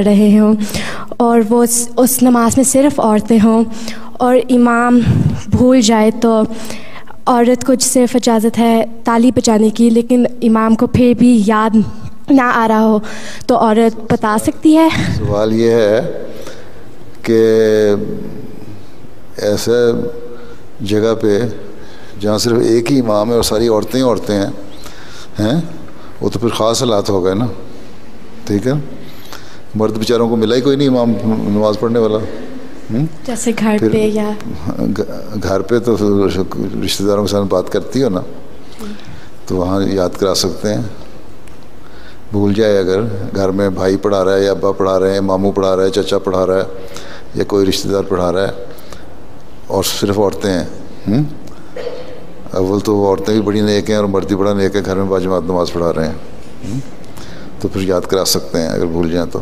رہے ہوں اور وہ اس نماز میں صرف عورتیں ہوں اور امام بھول جائے تو عورت کو صرف اجازت ہے تالی بجانے کی، لیکن امام کو پھر بھی یاد نہ آ رہا ہو تو عورت بتا سکتی ہے؟ سوال یہ ہے کہ ایسے جگہ پہ جہاں صرف ایک ہی امام ہے اور ساری عورتیں ہیں وہ تو پھر خاص حالات ہو گئے نا، ٹھیک ہے؟ مرد بیچاروں کو ملا ہی کوئی نہیں امام نماز پڑھنے والا، جیسے گھر پہ یا گھر پہ تو رشتہ داروں کے ساتھ بات کرتی ہو نا، تو وہاں یاد کرا سکتے ہیں۔ بھول جائے اگر گھر میں بھائی پڑھا رہا ہے یا ابا پڑھا رہے ہیں، ماموں پڑھا رہا ہے، چچا پڑھا رہا ہے یا کوئی رشتہ دار پڑھا رہا ہے اور صرف عورتیں ہیں، اول تو وہ عورتیں بھی بڑی نیک ہیں اور مرد بھی بڑا نیک ہے، گھر میں باجماعت نماز پڑھا رہے ہیں، تو پھر یاد کرا سکتے ہیں اگر بھول جائیں تو۔